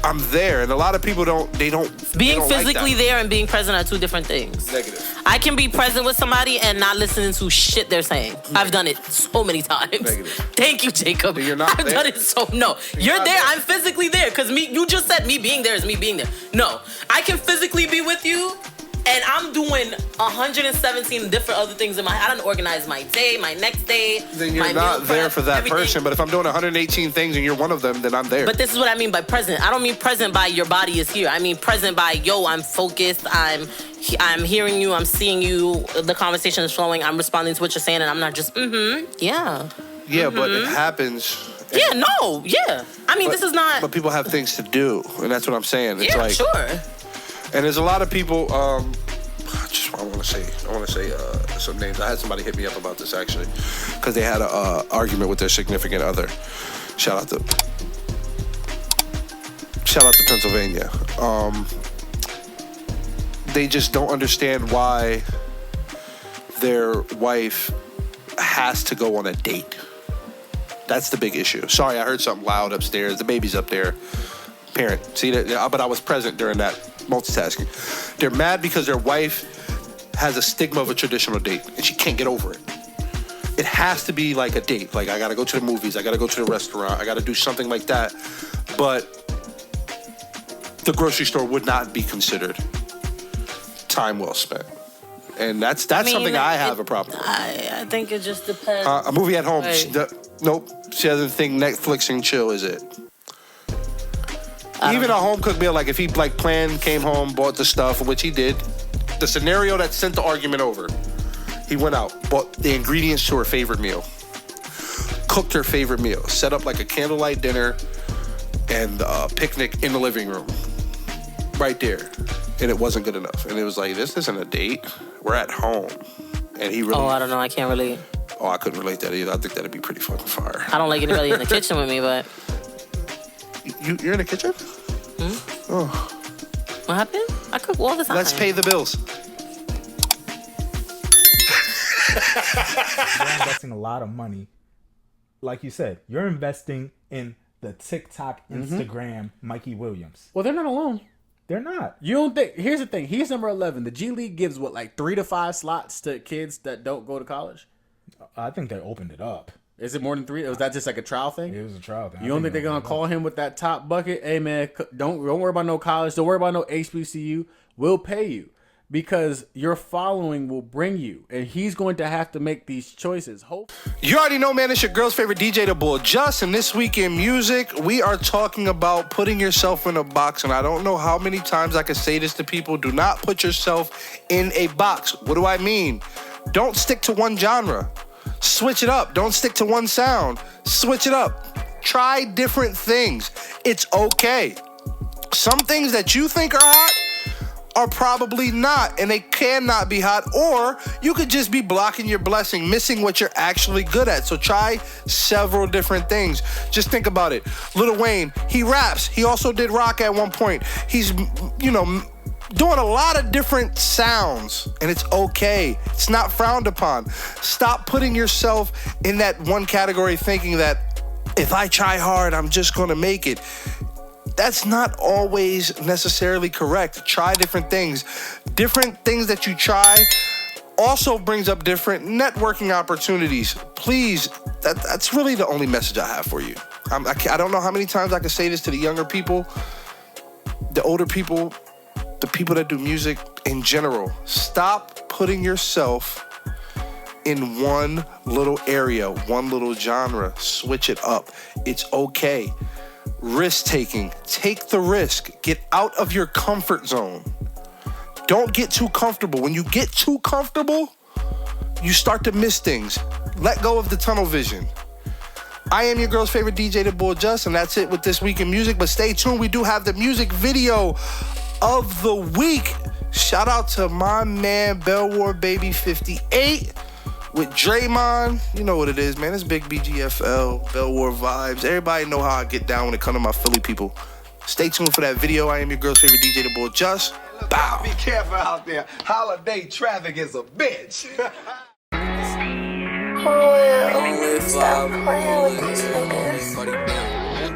I'm there, and a lot of people don't. Being physically there and being present are two different things. Negative. I can be present with somebody and not listening to shit they're saying. I've done it so many times. Negative. Thank you, Jacob. But you're not I've there. done it so no. You're there. I'm physically there because you just said me being there is me being there. No, I can physically be with you. And I'm doing 117 different other things in my head. I done organize my day, my next day. Then you're not there for that person. But if I'm doing 118 things and you're one of them, then I'm there. But this is what I mean by present. I don't mean present by your body is here. I mean present by, I'm focused. I'm hearing you. I'm seeing you. The conversation is flowing. I'm responding to what you're saying. And I'm not just, yeah. Yeah, but it happens. Yeah, no, yeah. I mean, this is not. But people have things to do. And that's what I'm saying. It's like, sure. And there's a lot of people. I want to say some names. I had somebody hit me up about this actually, because they had a argument with their significant other. Shout out to Pennsylvania. They just don't understand why their wife has to go on a date. That's the big issue. Sorry, I heard something loud upstairs. The baby's up there. Parent, see that? But I was present during that multitasking. They're mad because their wife has a stigma of a traditional date and she can't get over it. It has to be like a date. Like I gotta go to the movies, I gotta go to the restaurant, I gotta do something like that. But the grocery store would not be considered time well spent. And that's something I have a problem with. I think it just depends. A movie at home, Right. nope. She doesn't think Netflix and chill is it. Even a home cooked meal, like if he planned, came home, bought the stuff, which he did. The scenario that sent the argument over, he went out, bought the ingredients to her favorite meal, cooked her favorite meal, set up like a candlelight dinner and a picnic in the living room, right there, and it wasn't good enough. And it was like, this isn't a date. We're at home, and he really. Oh, I don't know. I can't relate. Oh, I couldn't relate that either. I think that'd be pretty fucking fire. I don't like anybody in the kitchen with me, but. You're in the kitchen? Oh. What happened? I cook all the time. Let's pay the bills. You're investing a lot of money. Like you said, you're investing in the TikTok, Instagram, Mikey Williams. Well, they're not alone. They're not. You don't think? Here's the thing. He's number 11. The G League gives 3 to 5 slots to kids that don't go to college. I think they opened it up. Is it more than 3? Was that just like a trial thing? It was a trial thing. You don't think they're gonna call him with that top bucket? Hey man, don't worry about no college. Don't worry about no HBCU. We'll pay you. because your following will bring you, and he's going to have to make these choices. You already know, man, it's your girl's favorite DJ, the Bull Just, and this week in music, we are talking about putting yourself in a box, and I don't know how many times I can say this to people. Do not put yourself in a box. What do I mean? Don't stick to one genre. Switch it up. Don't stick to one sound. Switch it up. Try different things. It's okay. Some things that you think are hot are probably not, and they cannot be hot, or you could just be blocking your blessing, missing what you're actually good at. So try several different things. Just think about it. Lil Wayne, he raps. He also did rock at one point. He's, doing a lot of different sounds, and it's okay. It's not frowned upon. Stop putting yourself in that one category thinking that if I try hard, I'm just gonna make it. That's not always necessarily correct. Try different things. Different things that you try also brings up different networking opportunities. Please, that's really the only message I have for you. I don't know how many times I can say this to the younger people, the older people, the people that do music in general. Stop putting yourself in one little area, one little genre. Switch it up. It's okay. Risk taking. Take the risk. Get out of your comfort zone. Don't get too comfortable. When you get too comfortable, you start to miss things. Let go of the tunnel vision. I am your girl's favorite DJ, the Bull Just, and that's it with this week in music. But stay tuned. We do have the music video of the week. Shout out to my man Bellwar Baby 58 with Dremon. You know what it is, man. It's big BGFL, Bellwar vibes. Everybody know how I get down when it comes to my Philly people. Stay tuned for that video. I am your girl's favorite DJ, the Bull Just. Bow. Be careful out there. Holiday traffic is a bitch. Stop playing with these niggas.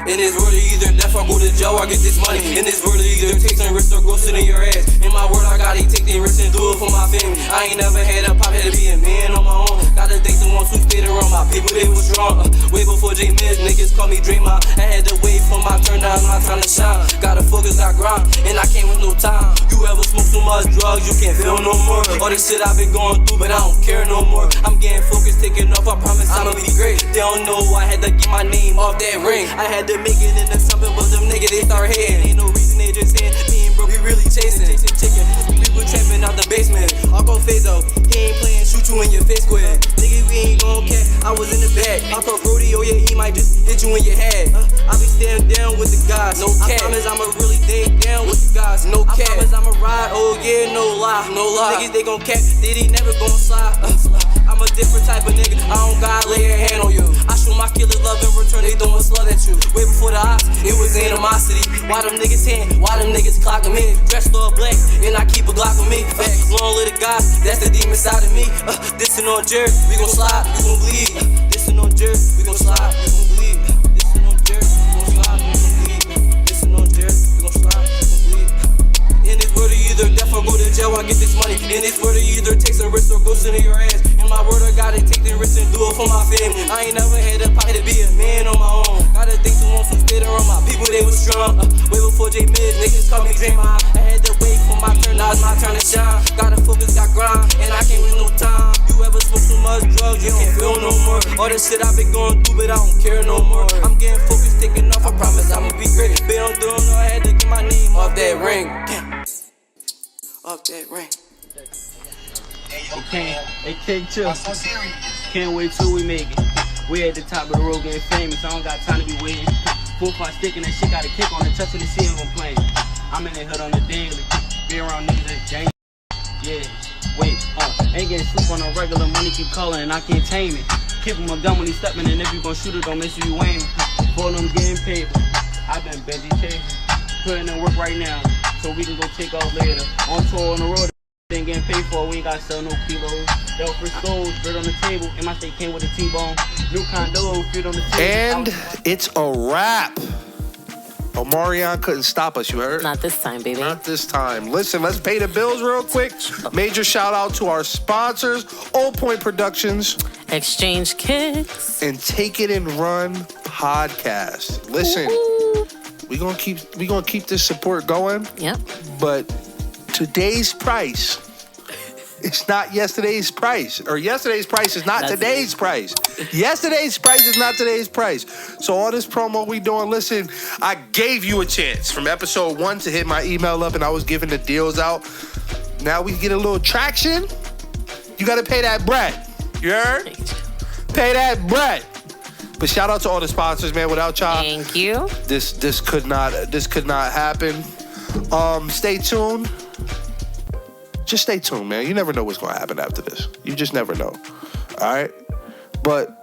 In this world, you either death or go to jail or get this money. In this world, you either take some risks or go sit in your ass. In my world, I gotta take the risks and do it for my family. I ain't never had a pop, had to be a man on my own. Gotta thank the ones who stayed around my people, they was strong. Way before J-Miz, niggas call me Dremon. I had to wait for my turn, now it's my time to shine. Gotta focus, I grind, and I can't with no time. You ever smoke too much drugs, you can't feel no more. All this shit I've been going through, but I don't care no more. I'm getting focused, taking off, I promise I'ma be great. They don't know I had to get my name off that ring. I had to make it into something, but them niggas, they start hating. Ain't no reason, they just saying, me and bro, we really chasing chicken. People trapping out the basement. I'll go Fazo, he ain't playing, shoot you in your face quick. Nigga, we ain't gon' care, I was in the back. I thought rodeo, yeah, he might just hit you in your head. I be standing down with the guys, no cap. I promise I'ma really stay down with the guys, no cap. I promise I'ma ride, oh yeah, no lie, no lie. Niggas, they gon' cap, they never gon' slide. I'm a different type of nigga, I don't gotta lay a hand on you. I show my killers love in return, they throwin' slut at you. Way before the ops, it was animosity. Why them niggas hand, why them niggas clockin' me? Dressed all black, and I keep a Glock with me. Facts, long little guys, that's the demon side of me. Dissing on Jerry, we gon' slide, we gon' bleed. Dissing on Jerry, we gon' slide, we gon' bleed. Dissing on Jerry, we gon' slide, we gon' bleed. Dissing on Jerry, we gon' slide, we gon' bleed. In this world, you either death or go to jail, I get this money. In this world, you either take some risks or go sit in your ass. In my word, I gotta take the risks and do it for my family. I ain't never had a pocket to be a man on my own. Gotta thank the ones who stayed around my people, they was strong. Way before J-Miz, niggas call me Dremon. I had to wait for my turn, now it's my turn to shine. Gotta focus, got grind, and I can't wait no time. You ever smoke too much drugs, you can't feel no more. All this shit I've been going through, but I don't care no more. I'm getting focused, taking off, I promise I'ma be great. But I'm doing all I had to get my name off that ring. Off that ring. Hey, King Chill. Can't wait till we make it. We at the top of the road getting famous. I don't got time to be waiting. 4-5 sticking that shit got a kick on it. Touching the ceiling when playing. I'm in the hood on the daily. Be around niggas that's janky. Yeah, wait, ain't getting sleep on a regular. Money keep calling and I can't tame it. Keep him a gun when he stepping, and if you gon' shoot it, don't make sure you aim. For them getting paper. I've been Benji chasing. Putting in work right now, so we can go take off later. On tour on the road. Ain't getting paid for, we ain't gotta sell no kilos. Del Frisco's, bread on the table, and my steak came with a T-bone. New condo, food on the table. And it's a wrap. Omarion couldn't stop us, you heard? Not this time, baby. Not this time. Listen, let's pay the bills real quick. Major shout out to our sponsors, Old Point Productions, Exchange Kicks, and Take It and Run podcast. Listen, we gonna keep this support going. Yep. But today's price is not yesterday's price, or yesterday's price is not today's price. Yesterday's price is not today's price. So all this promo we doing, listen, I gave you a chance from episode 1 to hit my email up, and I was giving the deals out. Now we get a little traction. You gotta pay that bread. You heard? Pay that bread. But shout out to all the sponsors, man. Without y'all, thank you. This could not happen. Stay tuned. Just stay tuned, man. You never know what's gonna happen after this. You just never know. All right. But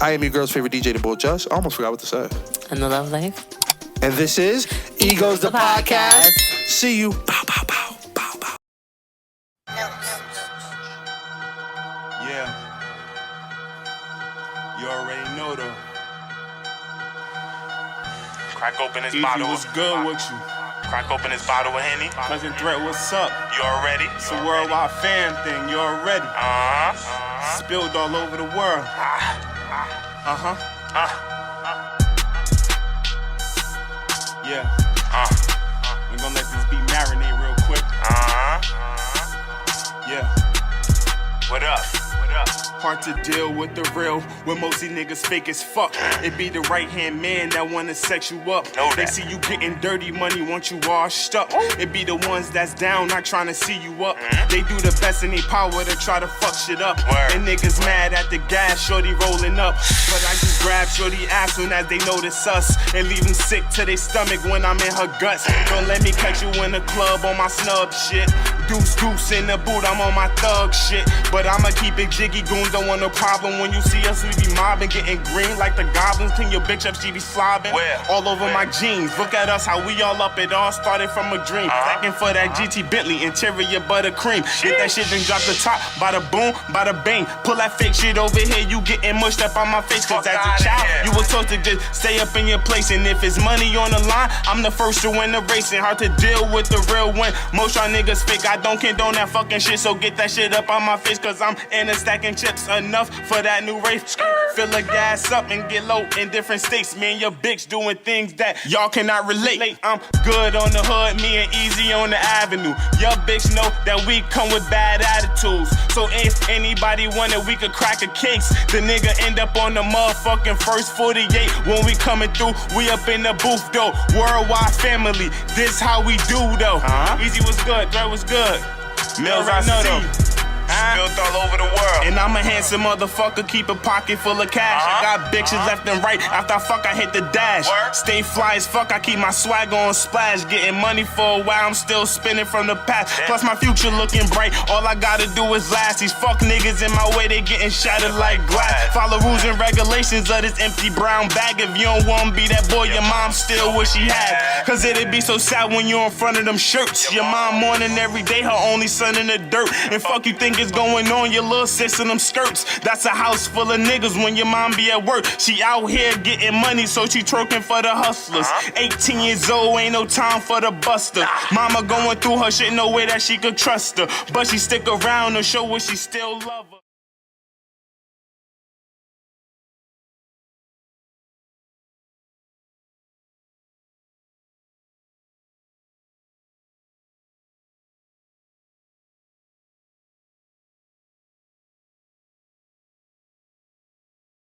I am your girl's favorite DJ, the Bull Just. I almost forgot what to say. In the love life. And this is Egos the podcast. See you. Bow, bow, bow, bow, bow. Yeah. You already know though. Crack open this Easy, bottle. what's good with you? Crack open this bottle of Henny. Cousin Threat, what's up? You already? It's a worldwide fam thing, you already. Spilled all over the world. Yeah. We're gonna let this beat marinate real quick. Yeah. What up? Hard to deal with the real, when most these niggas fake as fuck. It be the right-hand man that wanna sex you up. They see you getting dirty money, want you washed up. It be the ones that's down, not trying to see you up. They do the best in their power to try to fuck shit up. And niggas mad at the gas, shorty rolling up. But I just grab shorty ass soon as they notice us, and leave them sick to their stomach when I'm in her guts. Don't let me catch you in the club on my snub shit. Deuce in the boot, I'm on my thug shit. But I'ma keep it jiggy, goons don't want no problem. When you see us, we be mobbing, getting green like the goblins. Clean your bitch up, she be slobbing. All over my jeans. Look at us, how we all up. It all started from a dream. Stacking for that GT Bentley, interior buttercream. Get that shit, then drop the top. Bada boom, bada bang. Pull that fake shit over here, you getting mushed up on my face. Cause as a child, you was taught to just stay up in your place. And if it's money on the line, I'm the first to win the race. And hard to deal with the real one. Most y'all niggas fake, I don't condone that fucking shit. So get that shit up on my face, cause I'm in a stacking chips. Enough for that new race. Fill the gas up and get low in different states. Me and your bitch doing things that y'all cannot relate. I'm good on the hood, me and Easy on the avenue. Your bitch know that we come with bad attitudes. So if anybody wanted, we could crack a case. The nigga end up on the motherfucking first 48. When we coming through, we up in the booth though. Worldwide family, this how we do though. Easy was good, Dre was good. Mills, I see. Spilled all over the world. And I'm a handsome motherfucker, keep a pocket full of cash. I got bitches left and right, after I fuck I hit the dash. Stay fly as fuck, I keep my swag on splash. Getting money for a while, I'm still spinning from the past. Plus my future looking bright, all I gotta do is last. These fuck niggas in my way, they getting shattered like glass. Follow rules and regulations of this empty brown bag. If you don't wanna be that boy, your mom still wish she had. Cause it'd be so sad when you're in front of them shirts. Your mom mourning every day, her only son in the dirt. And fuck you think is going on, your little sis in them skirts. That's a house full of niggas when your mom be at work. She out here getting money, so she twerking for the hustlers. 18 years old, ain't no time for the buster. Mama going through her shit, no way that she could trust her. But she stick around to show what she still love her.